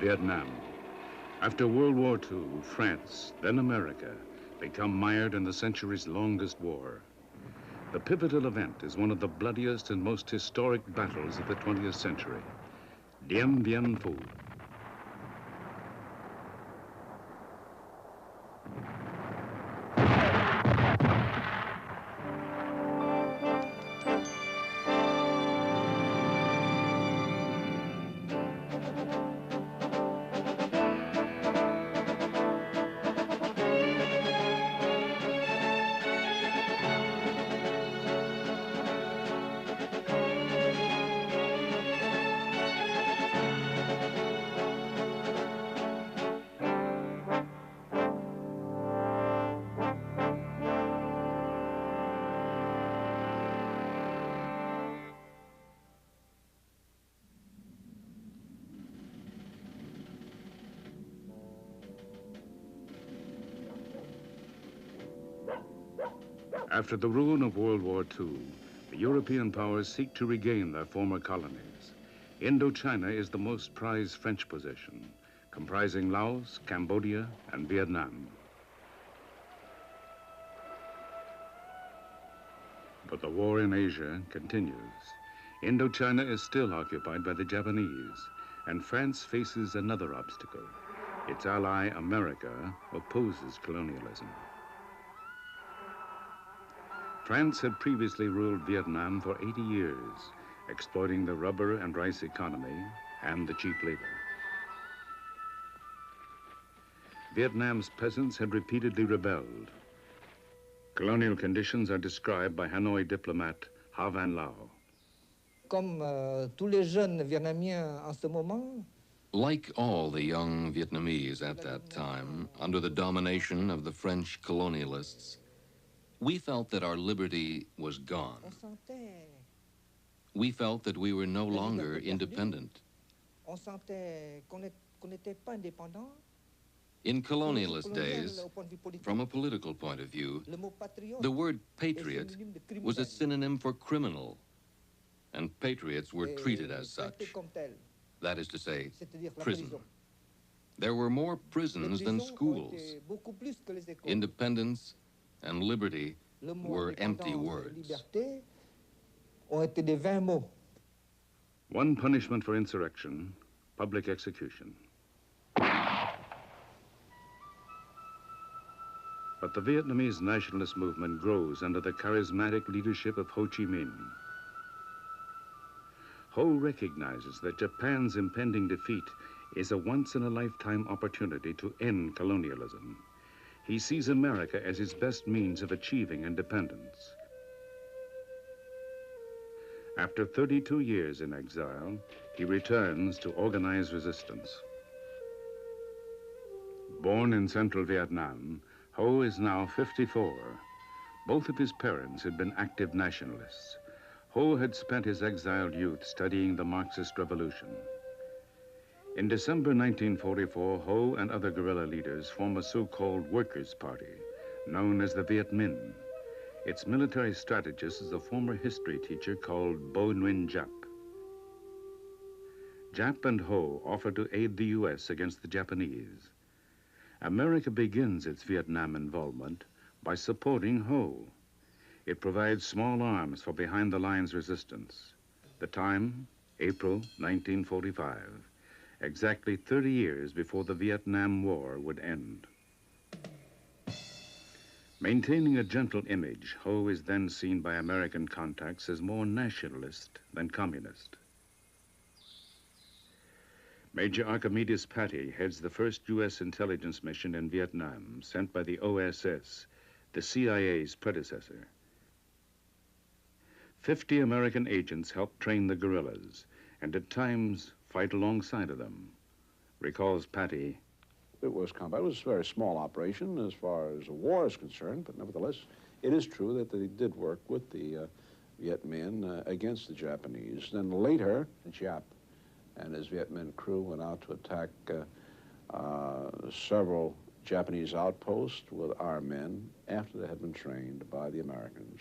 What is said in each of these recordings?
Vietnam. After World War II, France, then America, become mired in the century's longest war. The pivotal event is one of the bloodiest and most historic battles of the 20th century, Dien Bien Phu. After the ruin of World War II, the European powers seek to regain their former colonies. Indochina is the most prized French possession, comprising Laos, Cambodia, and Vietnam. But the war in Asia continues. Indochina is still occupied by the Japanese, and France faces another obstacle. Its ally, America, opposes colonialism. France had previously ruled Vietnam for 80 years, exploiting the rubber and rice economy and the cheap labor. Vietnam's peasants had repeatedly rebelled. Colonial conditions are described by Hanoi diplomat Ha Van Lao. Comme tous les jeunes Vietnamiens en ce moment, like all the young Vietnamese at that time, under the domination of the French colonialists, we felt that our liberty was gone. We felt that we were no longer independent. In colonialist days, from a political point of view, the word patriot was a synonym for criminal, and patriots were treated as such. That is to say, prison. There were more prisons than schools. Independence and liberty were empty words. One punishment for insurrection, public execution. But the Vietnamese nationalist movement grows under the charismatic leadership of Ho Chi Minh. Ho recognizes that Japan's impending defeat is a once-in-a-lifetime opportunity to end colonialism. He sees America as his best means of achieving independence. After 32 years in exile, he returns to organize resistance. Born in central Vietnam, Ho is now 54. Both of his parents had been active nationalists. Ho had spent his exiled youth studying the Marxist revolution. In December 1944, Ho and other guerrilla leaders form a so-called Workers' Party, known as the Viet Minh. Its military strategist is a former history teacher called Bo Nguyen Giap. Giap and Ho offer to aid the U.S. against the Japanese. America begins its Vietnam involvement by supporting Ho. It provides small arms for behind-the-lines resistance. The time, April 1945. Exactly 30 years before the Vietnam War would end. Maintaining a gentle image, Ho is then seen by American contacts as more nationalist than communist. Major Archimedes Patty heads the first U.S. intelligence mission in Vietnam, sent by the OSS, the CIA's predecessor. 50 American agents help train the guerrillas, and at times fight alongside of them. Recalls Patty. It was combat. It was a very small operation as far as the war is concerned, but nevertheless, it is true that they did work with the Viet Minh against the Japanese. Then later, Giap and his Viet Minh crew went out to attack several Japanese outposts with our men after they had been trained by the Americans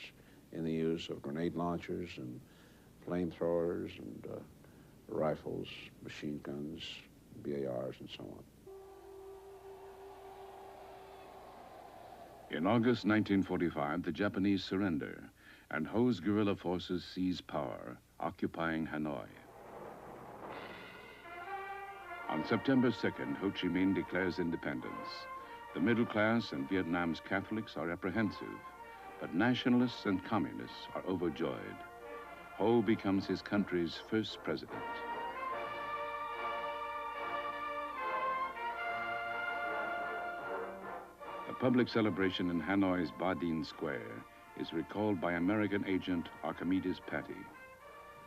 in the use of grenade launchers and flamethrowers and rifles, machine guns, BARs and so on. In August 1945, the Japanese surrender, and Ho's guerrilla forces seize power, occupying Hanoi. On September 2nd, Ho Chi Minh declares independence. The middle class and Vietnam's Catholics are apprehensive, but nationalists and communists are overjoyed. Ho becomes his country's first president. The public celebration in Hanoi's Dien Square is recalled by American agent Archimedes Patty.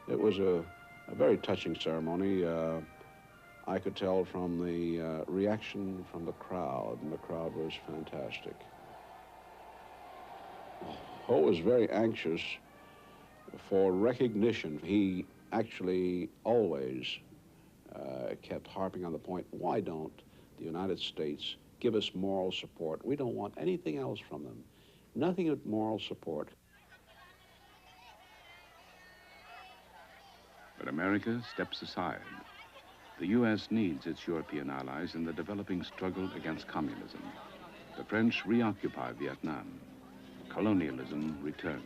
It was a very touching ceremony. I could tell from the reaction from the crowd, and the crowd was fantastic. Ho was very anxious for recognition. He actually always kept harping on the point, why don't the United States give us moral support? We don't want anything else from them. Nothing but moral support. But America steps aside. The U.S. needs its European allies in the developing struggle against communism. The French reoccupy Vietnam. Colonialism returns.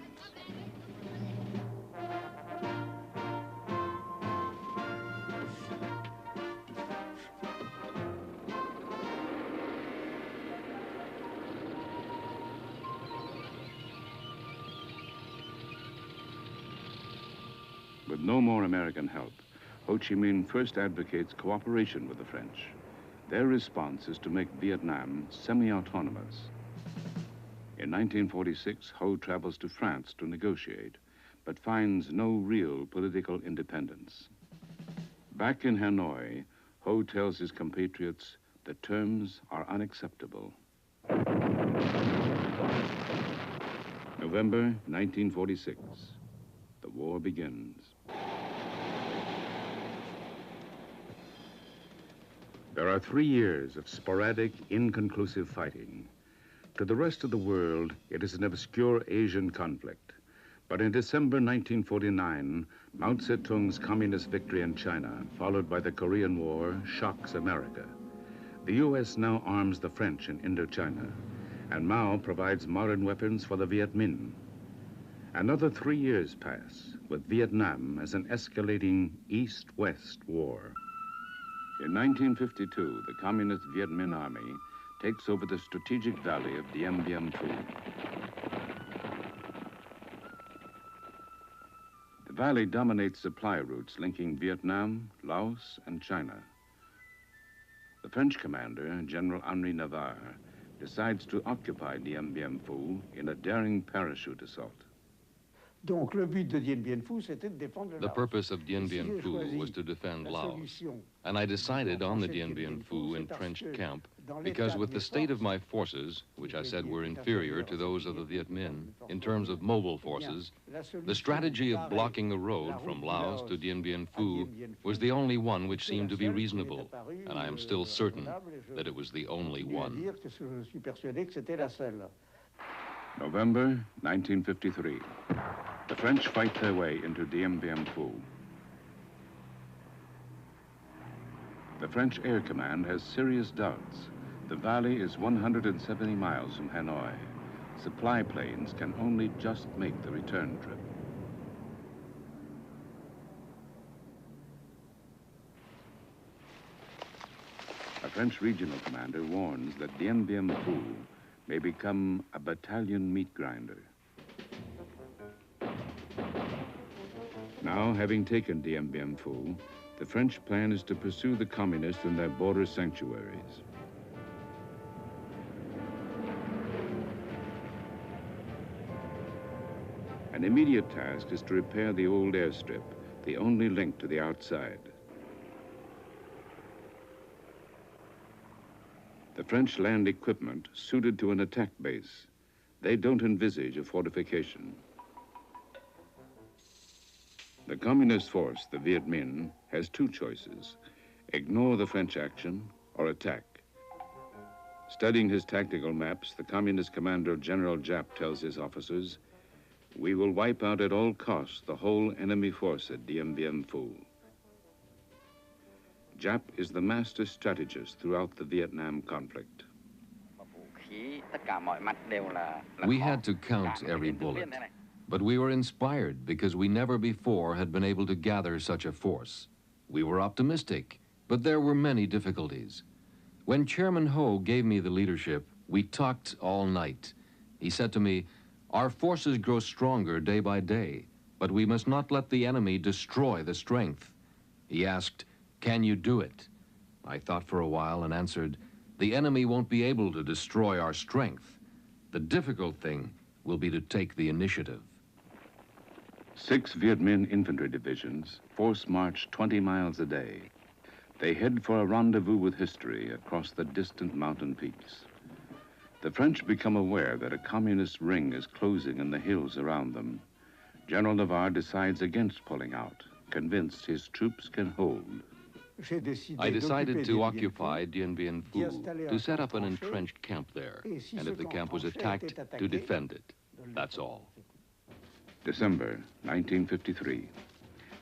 With no more American help, Ho Chi Minh first advocates cooperation with the French. Their response is to make Vietnam semi-autonomous. In 1946, Ho travels to France to negotiate, but finds no real political independence. Back in Hanoi, Ho tells his compatriots the terms are unacceptable. November 1946, the war begins. There are 3 years of sporadic, inconclusive fighting. To the rest of the world, it is an obscure Asian conflict. But in December 1949, Mao Zedong's communist victory in China, followed by the Korean War, shocks America. The U.S. now arms the French in Indochina, and Mao provides modern weapons for the Viet Minh. Another 3 years pass, with Vietnam as an escalating East-West war. In 1952, the Communist Viet Minh Army takes over the strategic valley of Dien Bien Phu. The valley dominates supply routes linking Vietnam, Laos, and China. The French commander, General Henri Navarre, decides to occupy Dien Bien Phu in a daring parachute assault. The purpose of Dien Bien Phu was to defend Laos, and I decided on the Dien Bien Phu entrenched camp because with the state of my forces, which I said were inferior to those of the Viet Minh in terms of mobile forces, the strategy of blocking the road from Laos to Dien Bien Phu was the only one which seemed to be reasonable, and I am still certain that it was the only one. November 1953. The French fight their way into Dien Bien Phu. The French Air Command has serious doubts. The valley is 170 miles from Hanoi. Supply planes can only just make the return trip. A French regional commander warns that Dien Bien Phu may become a battalion meat grinder. Now, having taken Dien Bien Phu, the French plan is to pursue the communists in their border sanctuaries. An immediate task is to repair the old airstrip, the only link to the outside. The French land equipment suited to an attack base. They don't envisage a fortification. The communist force, the Viet Minh, has 2 choices: ignore the French action or attack. Studying his tactical maps, the communist commander, General Giap, tells his officers, "We will wipe out at all costs the whole enemy force at Dien Bien Phu." Jap is the master strategist throughout the Vietnam conflict. We had to count every bullet, but we were inspired because we never before had been able to gather such a force. We were optimistic, but there were many difficulties. When Chairman Ho gave me the leadership, we talked all night. He said to me, "Our forces grow stronger day by day, but we must not let the enemy destroy the strength." He asked, "Can you do it?" I thought for a while and answered, "The enemy won't be able to destroy our strength. The difficult thing will be to take the initiative." 6 Viet Minh infantry divisions force march 20 miles a day. They head for a rendezvous with history across the distant mountain peaks. The French become aware that a communist ring is closing in the hills around them. General Navarre decides against pulling out, convinced his troops can hold. I decided to occupy Dien Bien Phu, to set up an entrenched camp there, and if the camp was attacked, to defend it. That's all. December 1953.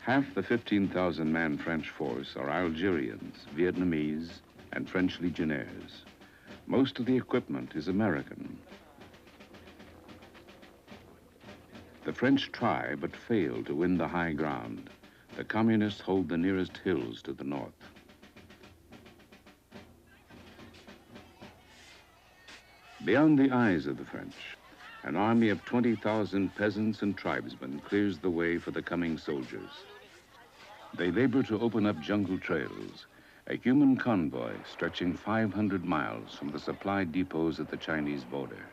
Half the 15,000-man French force are Algerians, Vietnamese, and French legionnaires. Most of the equipment is American. The French try but fail to win the high ground. The communists hold the nearest hills to the north. Beyond the eyes of the French, an army of 20,000 peasants and tribesmen clears the way for the coming soldiers. They labor to open up jungle trails, a human convoy stretching 500 miles from the supply depots at the Chinese border.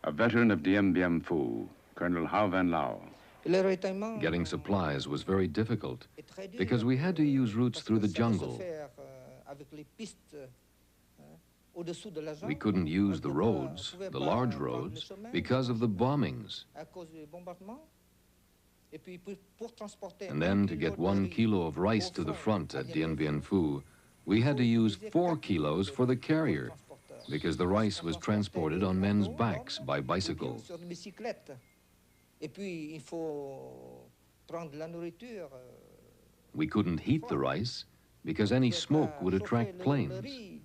A veteran of Dien Bien Phu, Colonel Hao Van Lao. Getting supplies was very difficult because we had to use routes through the jungle. We couldn't use the roads, the large roads, because of the bombings. And then to get 1 kilo of rice to the front at Dien Bien Phu, we had to use 4 kilos for the carrier because the rice was transported on men's backs by bicycles. We couldn't heat the rice because any smoke would attract planes.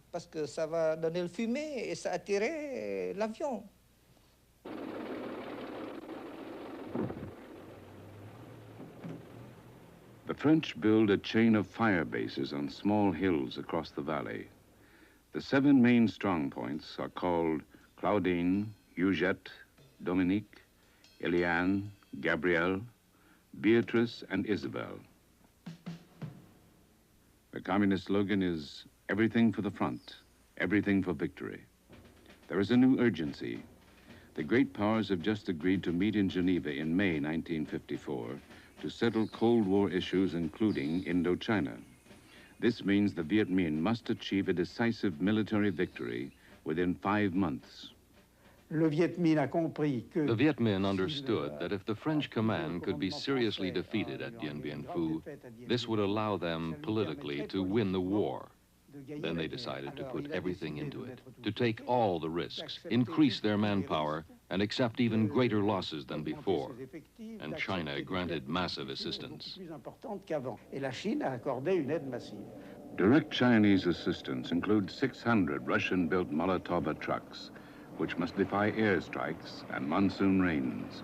The French build a chain of fire bases on small hills across the valley. The 7 main strong points are called Claudine, Huguette, Dominique, Eliane, Gabrielle, Beatrice, and Isabel. The communist slogan is, "Everything for the front, everything for victory." There is a new urgency. The great powers have just agreed to meet in Geneva in May 1954 to settle Cold War issues, including Indochina. This means the Viet Minh must achieve a decisive military victory within 5 months. The Viet Minh understood that if the French command could be seriously defeated at Dien Bien Phu, this would allow them politically to win the war. Then they decided to put everything into it, to take all the risks, increase their manpower, and accept even greater losses than before. And China granted massive assistance. Direct Chinese assistance includes 600 Russian-built Molotov trucks, which must defy airstrikes and monsoon rains.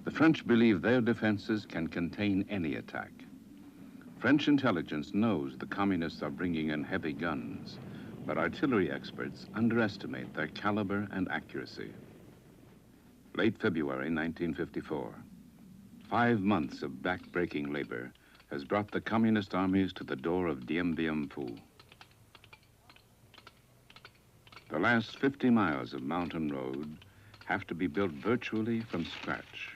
The French believe their defenses can contain any attack. French intelligence knows the communists are bringing in heavy guns, but artillery experts underestimate their caliber and accuracy. Late February 1954, 5 months of back-breaking labor has brought the communist armies to the door of Dien Bien Phu. The last 50 miles of mountain road have to be built virtually from scratch.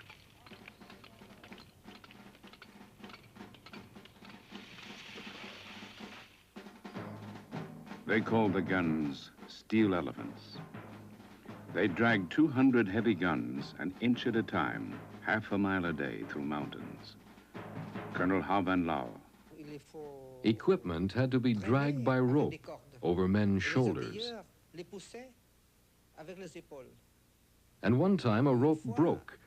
They call the guns steel elephants. They drag 200 heavy guns an inch at a time, half a mile a day through mountains. Colonel Hao Van Lao. Equipment had to be dragged by rope over men's shoulders. And one time a rope broke.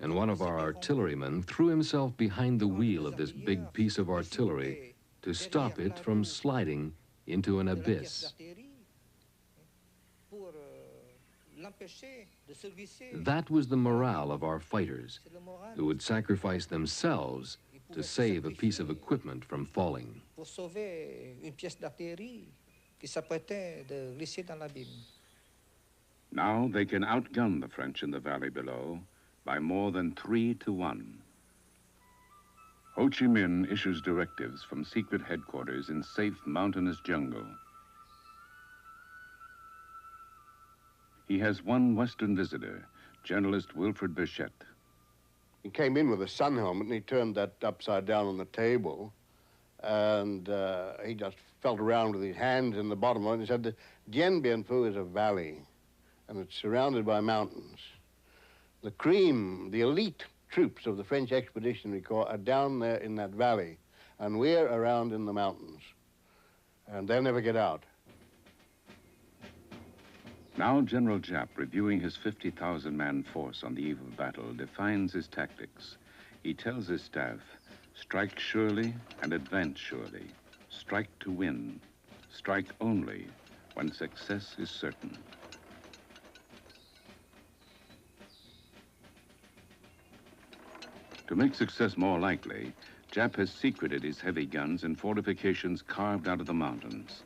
and one of our artillerymen threw himself behind the wheel of this big piece of artillery to stop it from sliding into an abyss. That was the morale of our fighters, who would sacrifice themselves to save a piece of equipment from falling. Now they can outgun the French in the valley below by more than 3 to 1. Ho Chi Minh issues directives from secret headquarters in safe mountainous jungle. He has one Western visitor, journalist Wilfred Bichette. He came in with a sun helmet and he turned that upside down on the table, and he just felt around with his hands in the bottom of it and he said, the Dien Bien Phu is a valley and it's surrounded by mountains. The cream, the elite troops of the French Expeditionary Corps are down there in that valley, and we're around in the mountains, and they'll never get out. Now General Giap, reviewing his 50,000-man force on the eve of battle, defines his tactics. He tells his staff, strike surely and advance surely. Strike to win. Strike only when success is certain. To make success more likely, Giap has secreted his heavy guns in fortifications carved out of the mountains.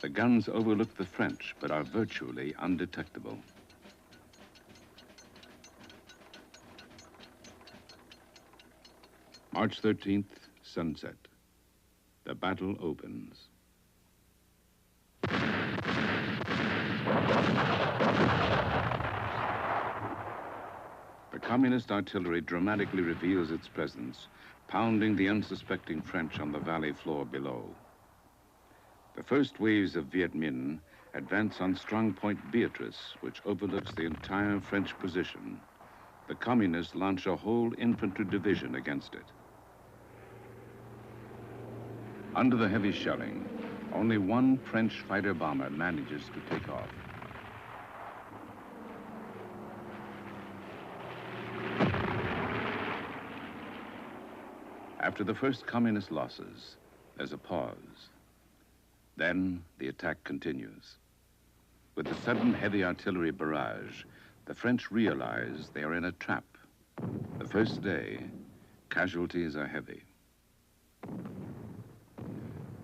The guns overlook the French, but are virtually undetectable. March 13th, sunset. The battle opens. The communist artillery dramatically reveals its presence, pounding the unsuspecting French on the valley floor below. The first waves of Viet Minh advance on Strong Point Beatrice, which overlooks the entire French position. The communists launch a whole infantry division against it. Under the heavy shelling, only one French fighter bomber manages to take off. After the first communist losses, there's a pause. Then the attack continues. With the sudden heavy artillery barrage, the French realize they are in a trap. The first day, casualties are heavy.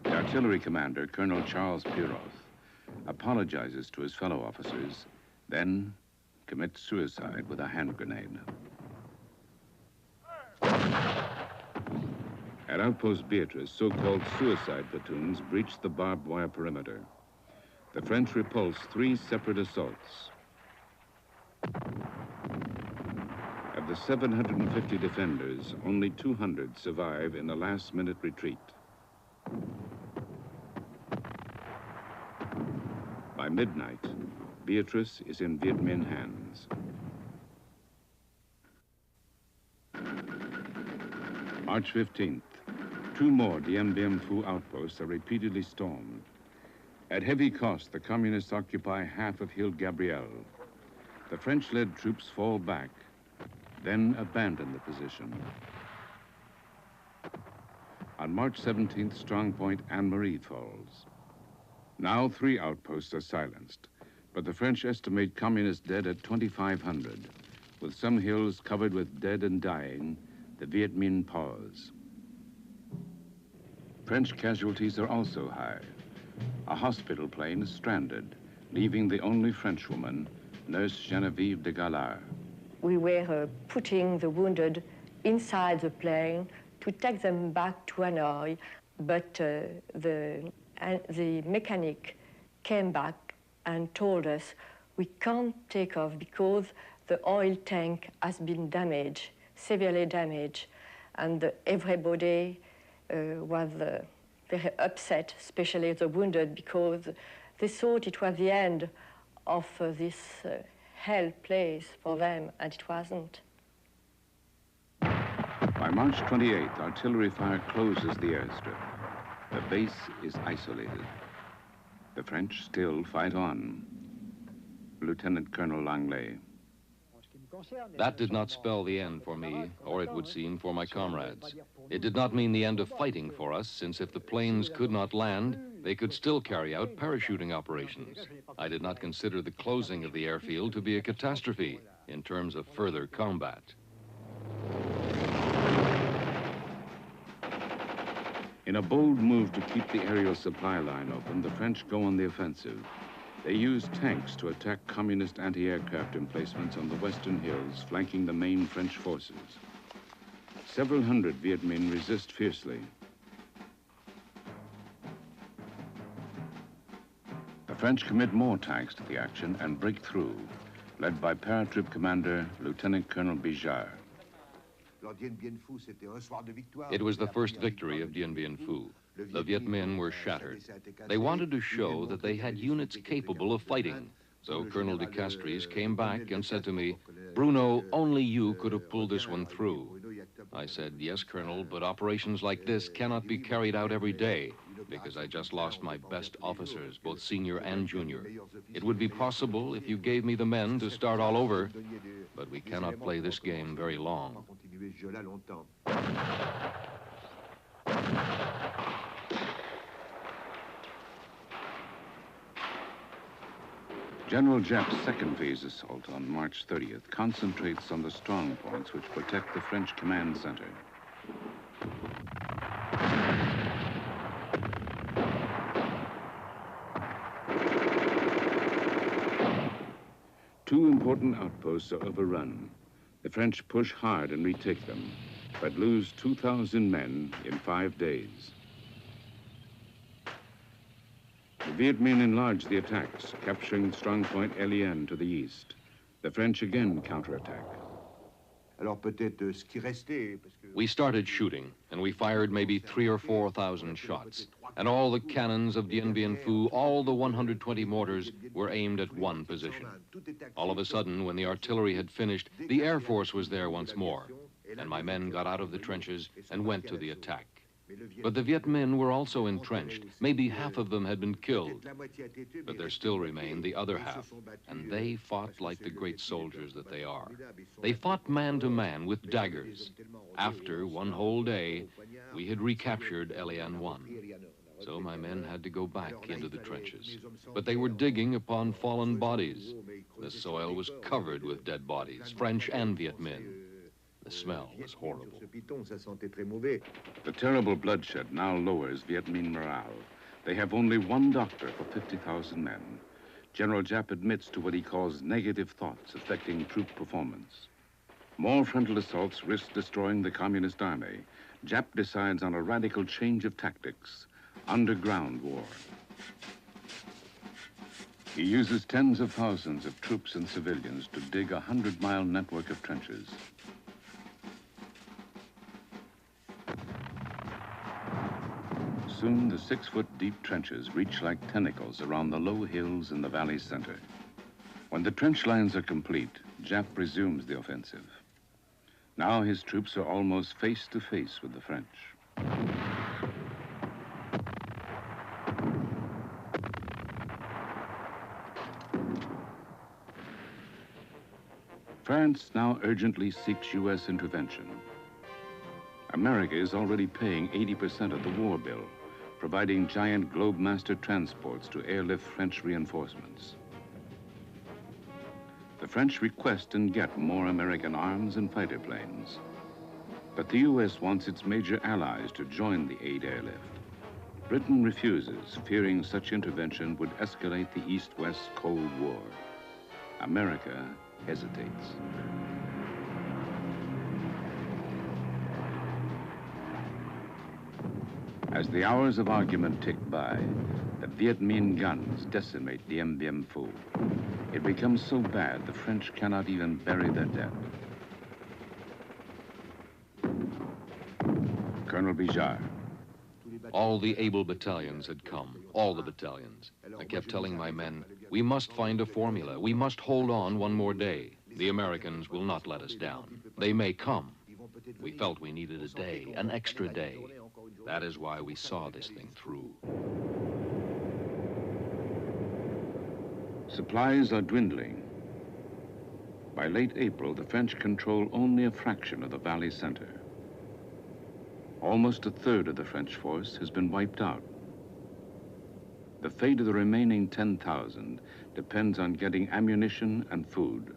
The artillery commander, Colonel Charles Piroth, apologizes to his fellow officers, then commits suicide with a hand grenade. At outpost Beatrice, so-called suicide platoons breached the barbed wire perimeter. The French repulsed 3 separate assaults. Of the 750 defenders, only 200 survive in the last-minute retreat. By midnight, Beatrice is in Viet Minh hands. March 15th. 2 more Dien Bien Phu outposts are repeatedly stormed. At heavy cost, the communists occupy half of Hill Gabrielle. The French-led troops fall back, then abandon the position. On March 17th, Strong Point Anne-Marie falls. Now 3 outposts are silenced, but the French estimate communists dead at 2,500. With some hills covered with dead and dying, the Viet Minh pause. French casualties are also high. A hospital plane is stranded, leaving the only Frenchwoman, Nurse Geneviève de Galard. We were putting the wounded inside the plane to take them back to Hanoi, but the mechanic came back and told us we can't take off because the oil tank has been damaged, severely damaged, and everybody was very upset, especially the wounded, because they thought it was the end of this hell place for them, and it wasn't. By March 28th, artillery fire closes the airstrip. The base is isolated. The French still fight on. Lieutenant Colonel Langlais. That did not spell the end for me, or it would seem for my comrades. It did not mean the end of fighting for us, since if the planes could not land, they could still carry out parachuting operations. I did not consider the closing of the airfield to be a catastrophe in terms of further combat. In a bold move to keep the aerial supply line open, the French go on the offensive. They use tanks to attack communist anti-aircraft emplacements on the western hills, flanking the main French forces. Several hundred Viet Minh resist fiercely. The French commit more tanks to the action and break through, led by paratroop commander Lieutenant Colonel Bijard. It was the first victory of Dien Bien Phu. The Viet Minh were shattered. They wanted to show that they had units capable of fighting. So Colonel de Castries came back and said to me, "Bruno, only you could have pulled this one through." I said, "Yes, Colonel, but operations like this cannot be carried out every day, because I just lost my best officers, both senior and junior. It would be possible if you gave me the men to start all over, but we cannot play this game very long." General Giap's second phase assault on March 30th concentrates on the strong points which protect the French command center. Two important outposts are overrun. The French push hard and retake them, but lose 2,000 men in 5 days. The Viet Minh enlarge the attacks, capturing strongpoint Elien to the east. The French again counterattack. We started shooting, and we fired maybe 3,000 or 4,000 shots. And all the cannons of Dien Bien Phu, all the 120 mortars, were aimed at one position. All of a sudden, when the artillery had finished, the Air Force was there once more, and my men got out of the trenches and went to the attack. But the Viet Minh were also entrenched. Maybe half of them had been killed, but there still remained the other half, and they fought like the great soldiers that they are. They fought man to man with daggers. After one whole day, we had recaptured Elian 1. So my men had to go back into the trenches. But they were digging upon fallen bodies. The soil was covered with dead bodies, French and Viet Minh. The smell was horrible. The terrible bloodshed now lowers Viet Minh morale. They have only one doctor for 50,000 men. General Giap admits to what he calls negative thoughts affecting troop performance. More frontal assaults risk destroying the communist army. Giap decides on a radical change of tactics: underground war. He uses tens of thousands of troops and civilians to dig a 100-mile network of trenches. Soon, the 6-foot-deep trenches reach like tentacles around the low hills in the valley's center. When the trench lines are complete, Giap resumes the offensive. Now his troops are almost face to face with the French. France now urgently seeks U.S. intervention. America is already paying 80% of the war bill, providing giant Globemaster transports to airlift French reinforcements. The French request and get more American arms and fighter planes. But the U.S. wants its major allies to join the aid airlift. Britain refuses, fearing such intervention would escalate the East-West Cold War. America hesitates. As the hours of argument tick by, the Viet Minh guns decimate Dien Bien Phu. It becomes so bad the French cannot even bury their dead. Colonel Bijard. All the able battalions had come, all the battalions. I kept telling my men, we must find a formula. We must hold on one more day. The Americans will not let us down. They may come. We felt we needed a day, an extra day. That is why we saw this thing through. Supplies are dwindling. By late April, the French control only a fraction of the valley center. Almost a third of the French force has been wiped out. The fate of the remaining 10,000 depends on getting ammunition and food,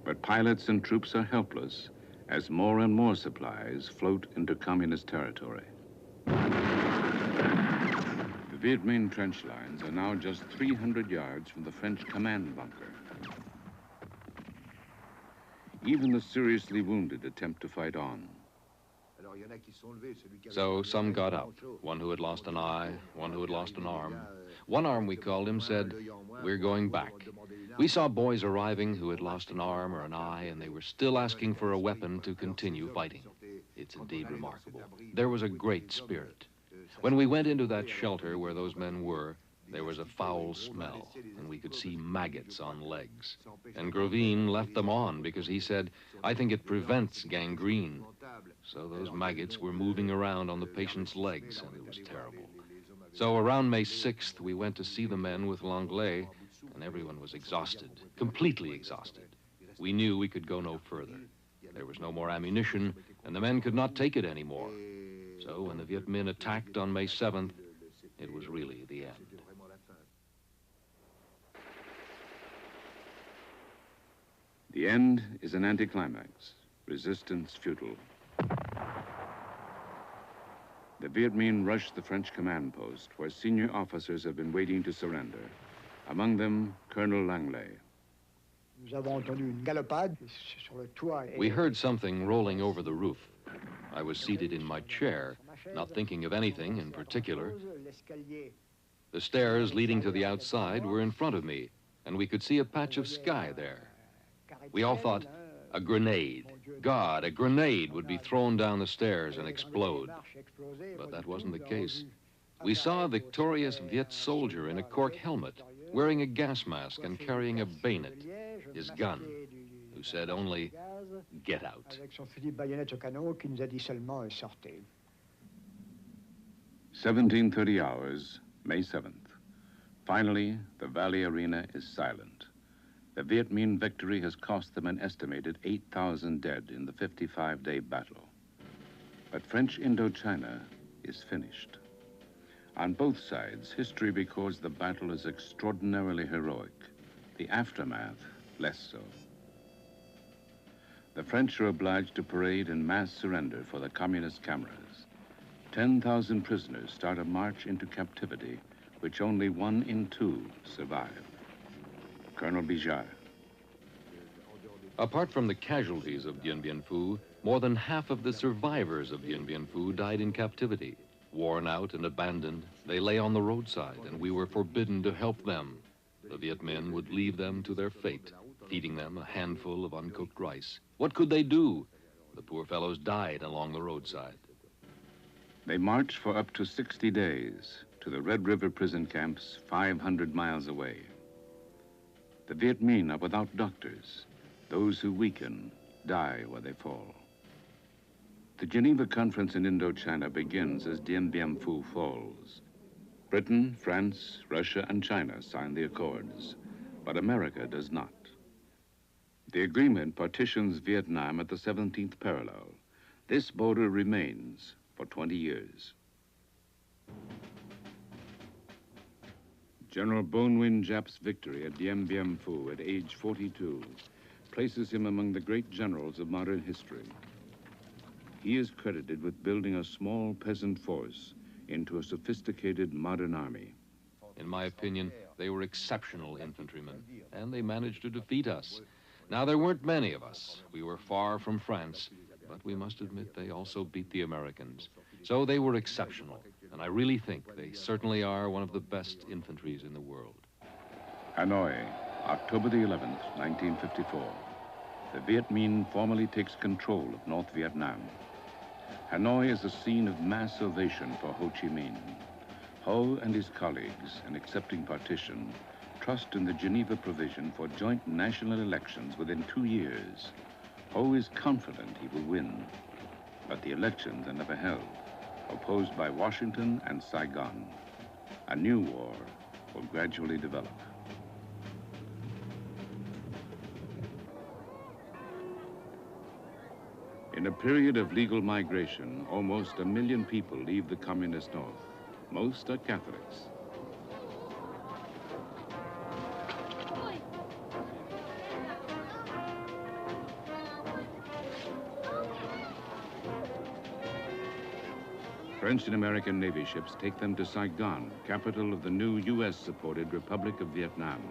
but pilots and troops are helpless as more and more supplies float into communist territory. The Viet Minh trench lines are now just 300 yards from the French command bunker. Even the seriously wounded attempt to fight on. So some got up, one who had lost an eye, one who had lost an arm. One arm, we called him, said, "We're going back." We saw boys arriving who had lost an arm or an eye, and they were still asking for a weapon to continue fighting. It's indeed remarkable. There was a great spirit. When we went into that shelter where those men were, there was a foul smell, and we could see maggots on legs. And Grovin left them on because he said, "I think it prevents gangrene." So those maggots were moving around on the patient's legs, and it was terrible. So around May 6th, we went to see the men with Langlais, and everyone was exhausted, completely exhausted. We knew we could go no further. There was no more ammunition, and the men could not take it anymore. So when the Viet Minh attacked on May 7th, it was really the end. The end is an anticlimax, resistance futile. The Viet Minh rushed the French command post where senior officers have been waiting to surrender, among them Colonel Langlais. We heard something rolling over the roof. I was seated in my chair, not thinking of anything in particular. The stairs leading to the outside were in front of me, and we could see a patch of sky there. We all thought, a grenade. God, a grenade would be thrown down the stairs and explode. But that wasn't the case. We saw a victorious Viet soldier in a cork helmet, wearing a gas mask and carrying a bayonet, his gun, who said only, "Get out." 1730 hours, May 7th. Finally, the Valley Arena is silent. The Viet Minh victory has cost them an estimated 8,000 dead in the 55-day battle. But French Indochina is finished. On both sides, history records the battle as extraordinarily heroic, the aftermath less so. The French are obliged to parade in mass surrender for the communist cameras. 10,000 prisoners start a march into captivity, which only 1 in 2 survive. Colonel Bijard. Apart from the casualties of Dien Bien Phu, more than half of the survivors of Dien Bien Phu died in captivity. Worn out and abandoned, they lay on the roadside, and we were forbidden to help them. The Viet Minh would leave them to their fate, feeding them a handful of uncooked rice. What could they do? The poor fellows died along the roadside. They march for up to 60 days to the Red River prison camps 500 miles away. The Viet Minh are without doctors. Those who weaken die where they fall. The Geneva Conference in Indochina begins as Dien Bien Phu falls. Britain, France, Russia, and China sign the accords, but America does not. The agreement partitions Vietnam at the 17th parallel. This border remains for 20 years. General Bon Win Giap's victory at Dien Bien Phu at age 42 places him among the great generals of modern history. He is credited with building a small peasant force into a sophisticated modern army. In my opinion, they were exceptional infantrymen, and they managed to defeat us. Now, there weren't many of us. We were far from France, but we must admit they also beat the Americans. So they were exceptional, and I really think they certainly are one of the best infantries in the world. Hanoi, October the 11th, 1954. The Viet Minh formally takes control of North Vietnam. Hanoi is a scene of mass ovation for Ho Chi Minh. Ho and his colleagues, in accepting partition, trust in the Geneva provision for joint national elections within 2 years. Ho is confident he will win, but the elections are never held, opposed by Washington and Saigon. A new war will gradually develop. In a period of legal migration, almost 1 million people leave the communist North. Most are Catholics. French and American Navy ships take them to Saigon, capital of the new U.S.-supported Republic of Vietnam.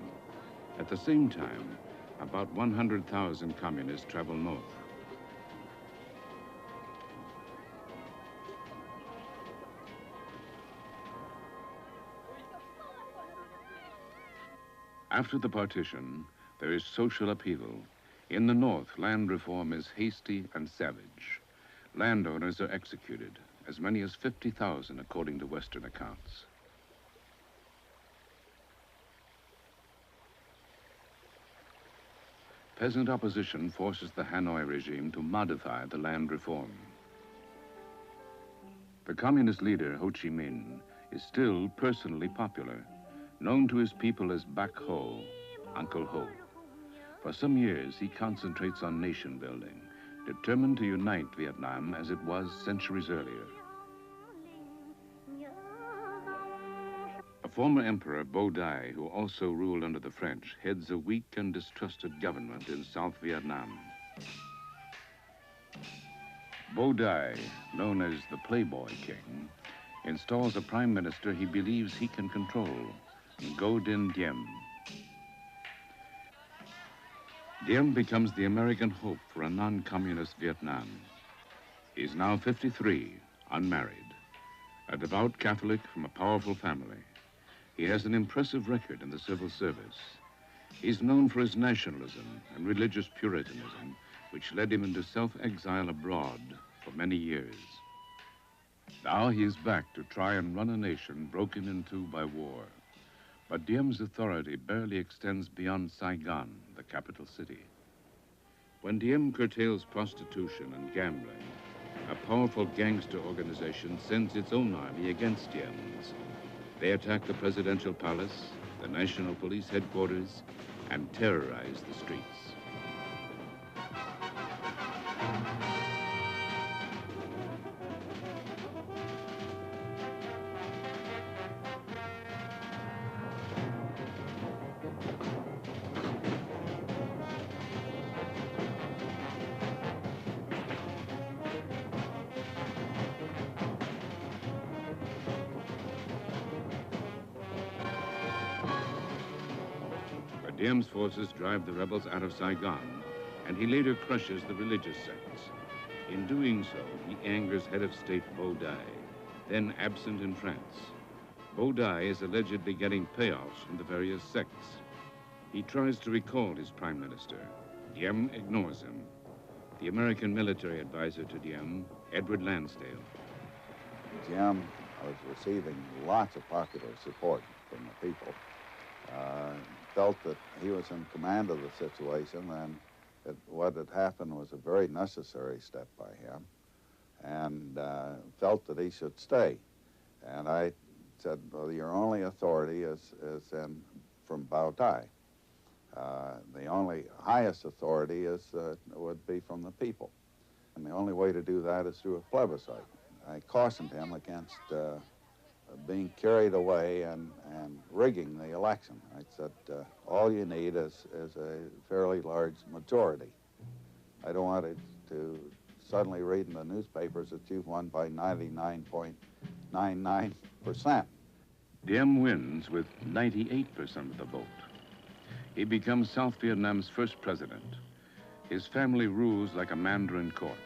At the same time, about 100,000 communists travel north. After the partition, there is social upheaval. In the north, land reform is hasty and savage. Landowners are executed, as many as 50,000 according to Western accounts. Peasant opposition forces the Hanoi regime to modify the land reform. The communist leader, Ho Chi Minh, is still personally popular, known to his people as Bac Ho, Uncle Ho. For some years, he concentrates on nation building, determined to unite Vietnam as it was centuries earlier. A former emperor, Bo Dai, who also ruled under the French, heads a weak and distrusted government in South Vietnam. Bo Dai, known as the Playboy King, installs a prime minister he believes he can control, Dien. Diem becomes the American hope for a non-communist Vietnam. He's now 53, unmarried, a devout Catholic from a powerful family. He has an impressive record in the civil service. He's known for his nationalism and religious puritanism, which led him into self-exile abroad for many years. Now he is back to try and run a nation broken into by war. But Diem's authority barely extends beyond Saigon, the capital city. When Diem curtails prostitution and gambling, a powerful gangster organization sends its own army against Diem's. They attack the presidential palace, the national police headquarters, and terrorize the streets. Diem's forces drive the rebels out of Saigon, and he later crushes the religious sects. In doing so, he angers head of state Bo Dai, then absent in France. Bo Dai is allegedly getting payoffs from the various sects. He tries to recall his prime minister. Diem ignores him. The American military advisor to Diem, Edward Lansdale. Diem was receiving lots of popular support from the people. Felt that he was in command of the situation, and that what had happened was a very necessary step by him, and felt that he should stay. And I said, well, your only authority is from Bao Dai. The only highest authority would be from the people. And the only way to do that is through a plebiscite. I cautioned him against being carried away and rigging the election. I said, all you need is a fairly large majority. I don't want it to suddenly read in the newspapers that you've won by 99.99%. Diem wins with 98% of the vote. He becomes South Vietnam's first president. His family rules like a Mandarin court.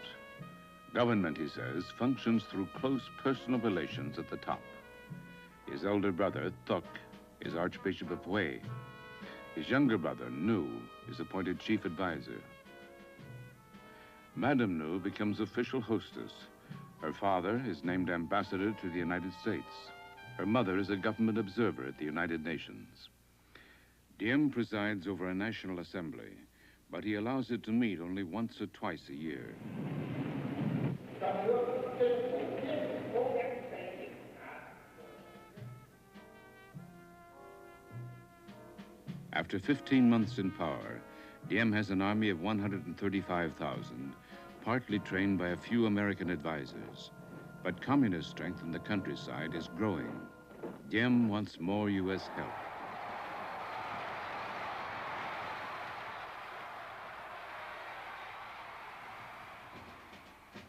Government, he says, functions through close personal relations at the top. His elder brother, Thuc, is Archbishop of Hue. His younger brother, Nu, is appointed chief advisor. Madame Nu becomes official hostess. Her father is named ambassador to the United States. Her mother is a government observer at the United Nations. Diem presides over a national assembly, but he allows it to meet only once or twice a year. After 15 months in power, Diem has an army of 135,000, partly trained by a few American advisors, but communist strength in the countryside is growing. Diem wants more U.S. help.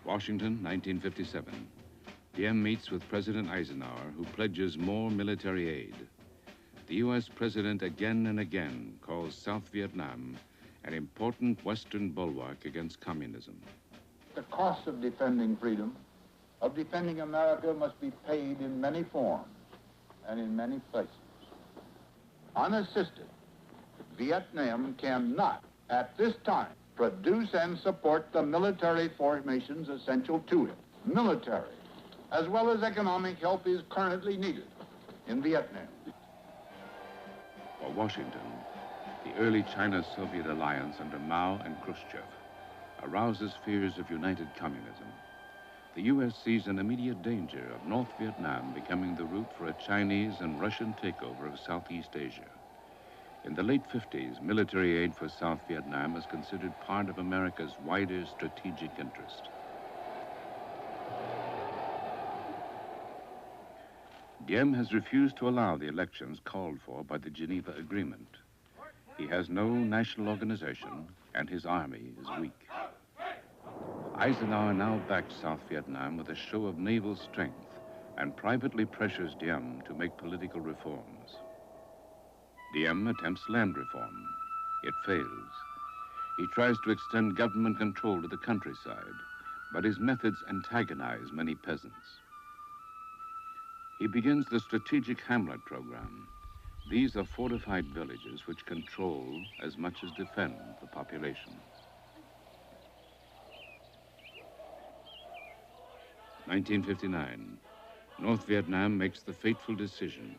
Washington, 1957. Diem meets with President Eisenhower, who pledges more military aid. The U.S. president again and again calls South Vietnam an important Western bulwark against communism. The cost of defending freedom, of defending America, must be paid in many forms and in many places. Unassisted, Vietnam cannot, at this time, produce and support the military formations essential to it. Military, as well as economic help, is currently needed in Vietnam. For Washington, the early China-Soviet alliance under Mao and Khrushchev arouses fears of united communism. The U.S. sees an immediate danger of North Vietnam becoming the route for a Chinese and Russian takeover of Southeast Asia. In the late 50s, military aid for South Vietnam is considered part of America's wider strategic interest. Diem has refused to allow the elections called for by the Geneva Agreement. He has no national organization, and his army is weak. Eisenhower now backs South Vietnam with a show of naval strength and privately pressures Diem to make political reforms. Diem attempts land reform. It fails. He tries to extend government control to the countryside, but his methods antagonize many peasants. He begins the strategic hamlet program. These are fortified villages which control as much as defend the population. 1959, North Vietnam makes the fateful decision.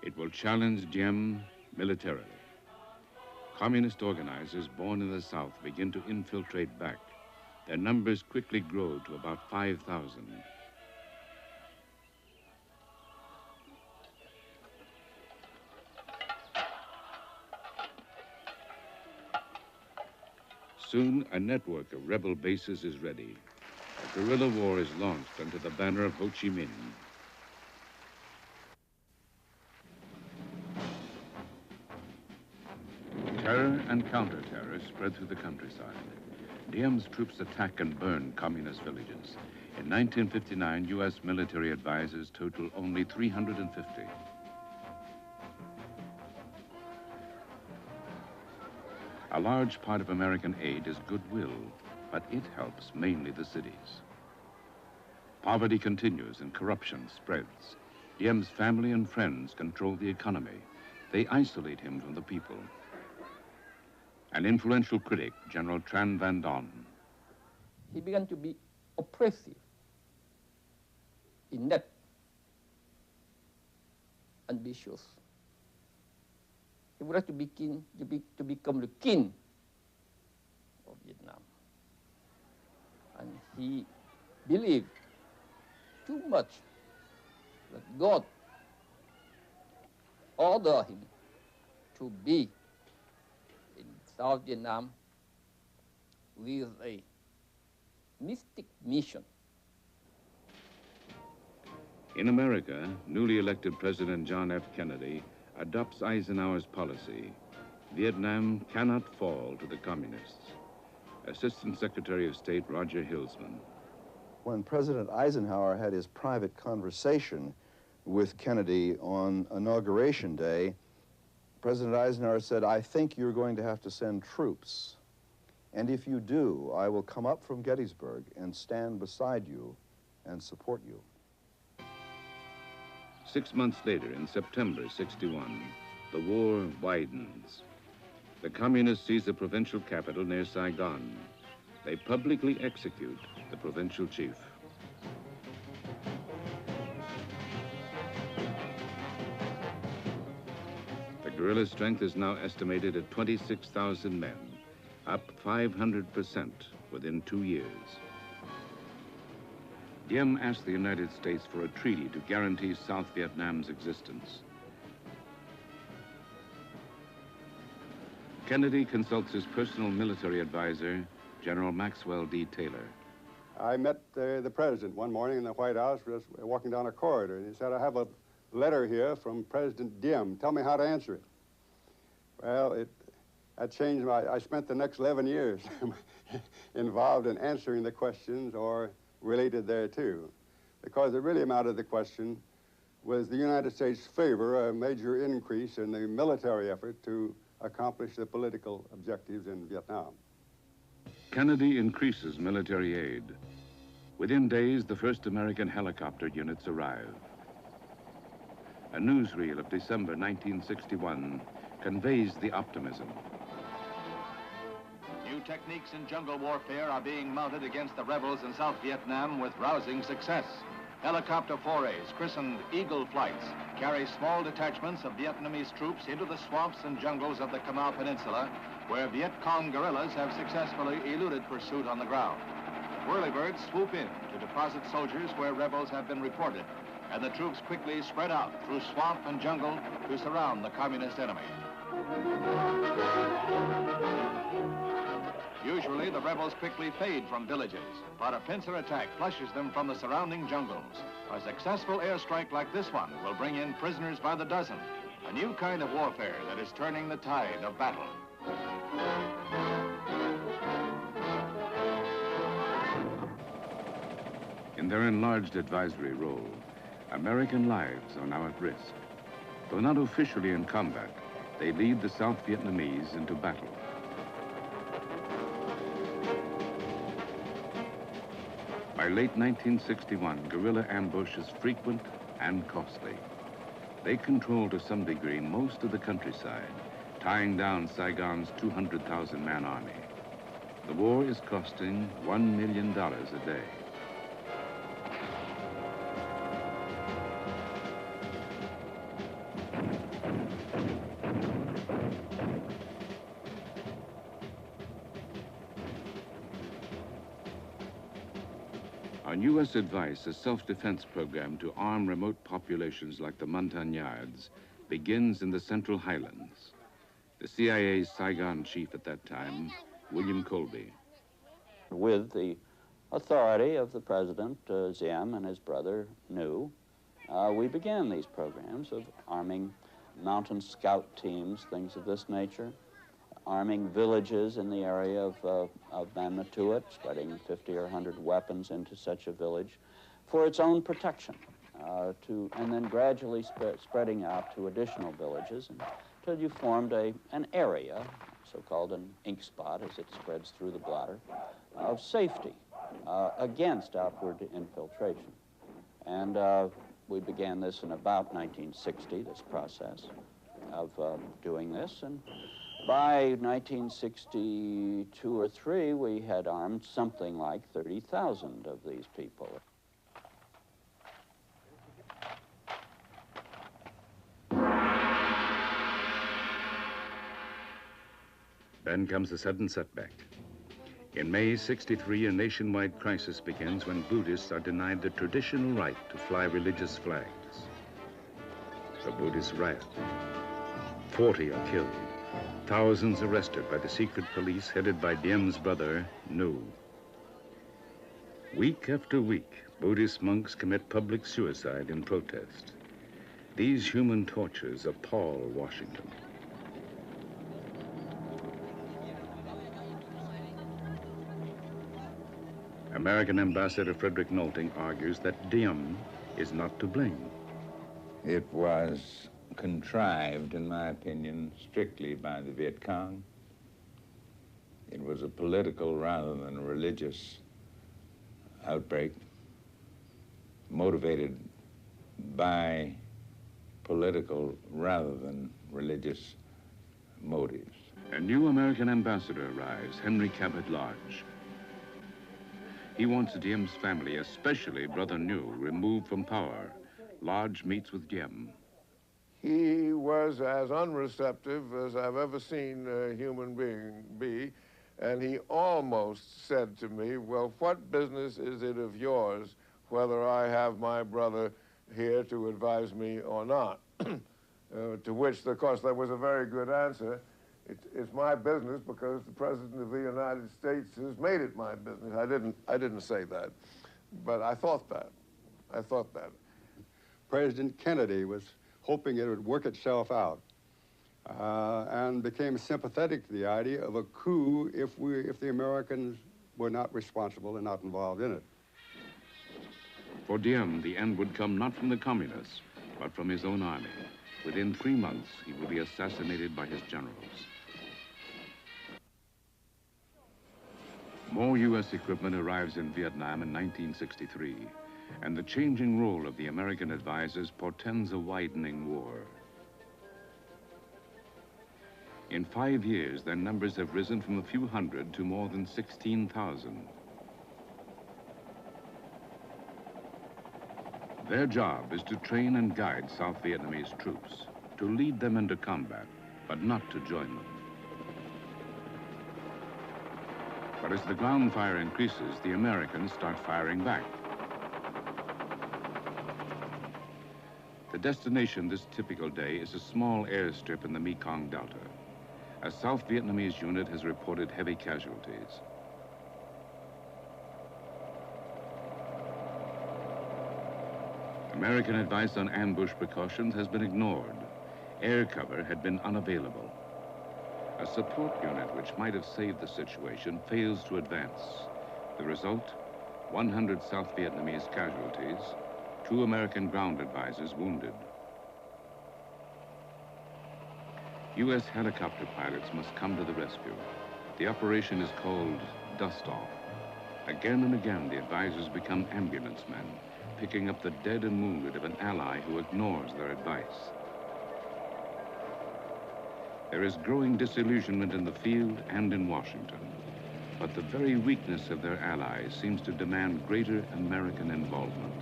It will challenge Diem militarily. Communist organizers born in the South begin to infiltrate back. Their numbers quickly grow to about 5,000. Soon, a network of rebel bases is ready. A guerrilla war is launched under the banner of Ho Chi Minh. Terror and counter-terror spread through the countryside. Diem's troops attack and burn communist villages. In 1959, U.S. military advisors total only 350. A large part of American aid is goodwill, but it helps mainly the cities. Poverty continues and corruption spreads. Diem's family and friends control the economy. They isolate him from the people. An influential critic, General Tran Van Don. He began to be oppressive, inept, ambitious. He would like to become the king of Vietnam. And he believed too much that God ordered him to be in South Vietnam with a mystic mission. In America, newly elected President John F. Kennedy adopts Eisenhower's policy. Vietnam cannot fall to the communists. Assistant Secretary of State Roger Hilsman. When President Eisenhower had his private conversation with Kennedy on Inauguration Day, President Eisenhower said, "I think you're going to have to send troops. And if you do, I will come up from Gettysburg and stand beside you and support you." 6 months later, in September '61, the war widens. The communists seize the provincial capital near Saigon. They publicly execute the provincial chief. The guerrilla strength is now estimated at 26,000 men, up 500% within 2 years. Diem asked the United States for a treaty to guarantee South Vietnam's existence. Kennedy consults his personal military advisor, General Maxwell D. Taylor. I met the president one morning in the White House, just walking down a corridor, and he said, I have a letter here from President Diem. Tell me how to answer it. Well, that changed I spent the next 11 years involved in answering the questions or related thereto. Because the really amount of the question was the United States favor a major increase in the military effort to accomplish the political objectives in Vietnam. Kennedy increases military aid. Within days, the first American helicopter units arrive. A newsreel of December 1961 conveys the optimism. New techniques in jungle warfare are being mounted against the rebels in South Vietnam with rousing success. Helicopter forays, christened Eagle flights, carry small detachments of Vietnamese troops into the swamps and jungles of the Khmer Peninsula, where Viet Cong guerrillas have successfully eluded pursuit on the ground. Whirlybirds swoop in to deposit soldiers where rebels have been reported, and the troops quickly spread out through swamp and jungle to surround the communist enemy. Usually, the rebels quickly fade from villages, but a pincer attack flushes them from the surrounding jungles. A successful airstrike like this one will bring in prisoners by the dozen, a new kind of warfare that is turning the tide of battle. In their enlarged advisory role, American lives are now at risk. Though not officially in combat, they lead the South Vietnamese into battle. By late 1961, guerrilla ambush is frequent and costly. They control to some degree most of the countryside, tying down Saigon's 200,000-man army. The war is costing $1 million a day. On U.S. advice, a self-defense program to arm remote populations like the Montagnards begins in the Central Highlands. The CIA's Saigon chief at that time, William Colby. With the authority of the president, Diem, and his brother, New, we began these programs of arming mountain scout teams, things of this nature, arming villages in the area of Manmatuit, spreading 50 or 100 weapons into such a village for its own protection, and then gradually spreading out to additional villages until you formed an area, so-called an ink spot as it spreads through the bladder, of safety against outward infiltration. And we began this in about 1960, this process of doing this, and by 1962 or 3, we had armed something like 30,000 of these people. Then comes a sudden setback. In May '63, a nationwide crisis begins when Buddhists are denied the traditional right to fly religious flags. The Buddhists riot. 40 are killed. Thousands arrested by the secret police headed by Diem's brother, New. Week after week, Buddhist monks commit public suicide in protest. These human tortures appall Washington. American Ambassador Frederick Nolting argues that Diem is not to blame. It was contrived, in my opinion, strictly by the Viet Cong. It was a political rather than a religious outbreak, motivated by political rather than religious motives. A new American ambassador arrives, Henry Cabot Lodge. He wants Diem's family, especially Brother New, removed from power. Lodge meets with Diem. He was as unreceptive as I've ever seen a human being be, and he almost said to me, well, what business is it of yours whether I have my brother here to advise me or not? To which, of course, that was a very good answer. It's my business because the President of the United States has made it my business. I didn't say that, but I thought that. I thought that. President Kennedy was hoping it would work itself out and became sympathetic to the idea of a coup if the Americans were not responsible and not involved in it. For Dien, the end would come not from the communists, but from his own army. Within 3 months, he would be assassinated by his generals. More U.S. equipment arrives in Vietnam in 1963, and the changing role of the American advisors portends a widening war. In 5 years, their numbers have risen from a few hundred to more than 16,000. Their job is to train and guide South Vietnamese troops, to lead them into combat, but not to join them. But as the ground fire increases, the Americans start firing back. The destination this typical day is a small airstrip in the Mekong Delta. A South Vietnamese unit has reported heavy casualties. American advice on ambush precautions has been ignored. Air cover had been unavailable. A support unit which might have saved the situation fails to advance. The result, 100 South Vietnamese casualties, 2 American ground advisors wounded. U.S. helicopter pilots must come to the rescue. The operation is called Dust Off. Again and again, the advisors become ambulance men, picking up the dead and wounded of an ally who ignores their advice. There is growing disillusionment in the field and in Washington, but the very weakness of their allies seems to demand greater American involvement.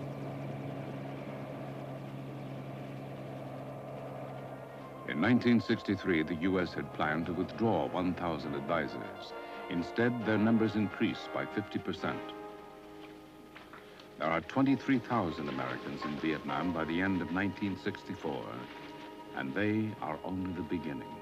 In 1963, the U.S. had planned to withdraw 1,000 advisors. Instead, their numbers increased by 50%. There are 23,000 Americans in Vietnam by the end of 1964, and they are only the beginning.